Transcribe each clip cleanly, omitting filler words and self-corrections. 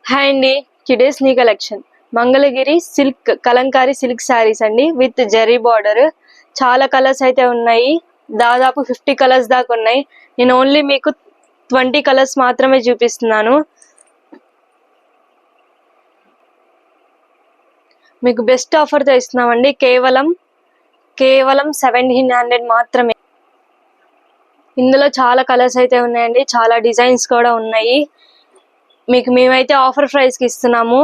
Hi అండి, today's నీ collection Mangalagiri silk Kalamkari silk saris అండి విత్ జెరీ బార్డర్. చాలా కలర్స్ అయితే ఉన్నాయి, దాదాపు 50 కలర్స్ దాకా ఉన్నాయి. నేను ఓన్లీ మీకు 20 కలర్స్ మాత్రమే చూపిస్తున్నాను. మీకు బెస్ట్ ఆఫర్తో ఇస్తున్నామండి, కేవలం 1700 మాత్రమే. ఇందులో చాలా కలర్స్ అయితే ఉన్నాయండి, చాలా డిజైన్స్ కూడా ఉన్నాయి. మీకు మేమైతే ఆఫర్ ప్రైస్ కి ఇస్తున్నాము,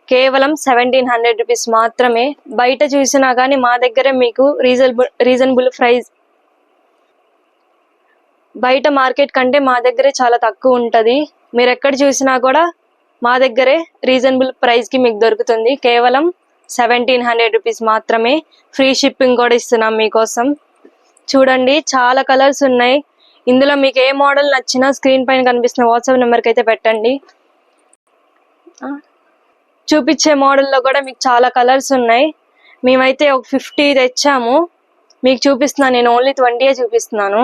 కేవలం 1700 రూపీస్ మాత్రమే. బయట చూసినా కానీ మా దగ్గర మీకు రీజనబుల్ ప్రైస్, బయట మార్కెట్ కంటే మా దగ్గరే చాలా తక్కువ ఉంటుంది. మీరు ఎక్కడ చూసినా కూడా మా దగ్గరే రీజనబుల్ ప్రైస్ కి మీకు దొరుకుతుంది. కేవలం 1700 రూపీస్ మాత్రమే. ఫ్రీ షిప్పింగ్ కూడా ఇస్తున్నాం మీకోసం. చూడండి, చాలా కలర్స్ ఉన్నాయి. ఇందులో మీకు ఏ మోడల్ నచ్చినా స్క్రీన్ పైన కనిపిస్తున్న వాట్సాప్ నెంబర్కి అయితే పెట్టండి. చూపించే మోడల్లో కూడా మీకు చాలా కలర్స్ ఉన్నాయి. మేమైతే ఒక 50 తెచ్చాము, మీకు చూపిస్తున్నాను. నేను ఓన్లీ 20 చూపిస్తున్నాను.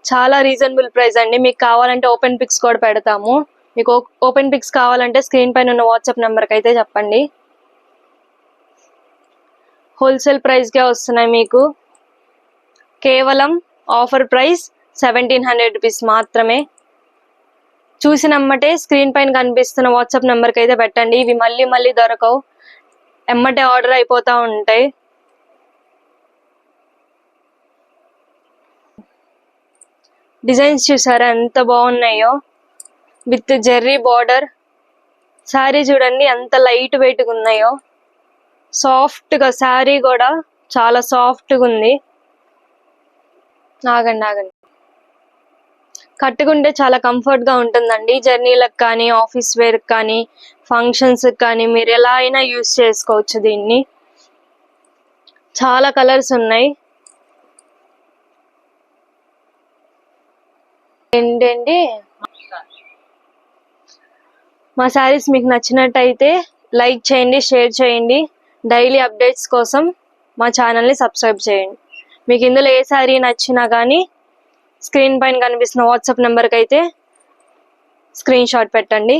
చాలా రీజనబుల్ ప్రైస్ అండి. మీకు కావాలంటే ఓపెన్ పిక్స్ కూడా పెడతాము. మీకు ఓపెన్ పిక్స్ కావాలంటే స్క్రీన్ పైన ఉన్న వాట్సాప్ నెంబర్కి అయితే చెప్పండి. హోల్సేల్ ప్రైస్కే వస్తున్నాయి మీకు. కేవలం ఆఫర్ ప్రైస్ 1700 రూపీస్ మాత్రమే. చూసినమ్మటే స్క్రీన్ పైన కనిపిస్తున్న వాట్సాప్ నెంబర్కి అయితే పెట్టండి. ఇవి మళ్ళీ మళ్ళీ దొరకవు, ఎమ్మటే ఆర్డర్ అయిపోతూ ఉంటాయి. డిజైన్స్ చూసారా ఎంత బాగున్నాయో, విత్ జెర్రీ బార్డర్. శారీ చూడండి ఎంత లైట్ వెయిట్గా ఉన్నాయో, సాఫ్ట్గా. శారీ కూడా చాలా సాఫ్ట్గా ఉంది. ఆగండి, కట్టుకుంటే చాలా కంఫర్ట్గా ఉంటుందండి. జర్నీలకు కానీ, ఆఫీస్ వేర్కి కానీ, ఫంక్షన్స్కి కానీ మీరు ఎలా అయినా యూజ్ చేసుకోవచ్చు దీన్ని. చాలా కలర్స్ ఉన్నాయి. ఏంటండి, మా శారీస్ మీకు నచ్చినట్టయితే లైక్ చేయండి, షేర్ చేయండి. డైలీ అప్డేట్స్ కోసం మా ఛానల్ని సబ్స్క్రైబ్ చేయండి. మీకు ఇందులో ఏ శారీ నచ్చినా కానీ స్క్రీన్ పైన కనిపిస్తున్న వాట్సాప్ నెంబర్కి అయితే స్క్రీన్ షాట్ పెట్టండి.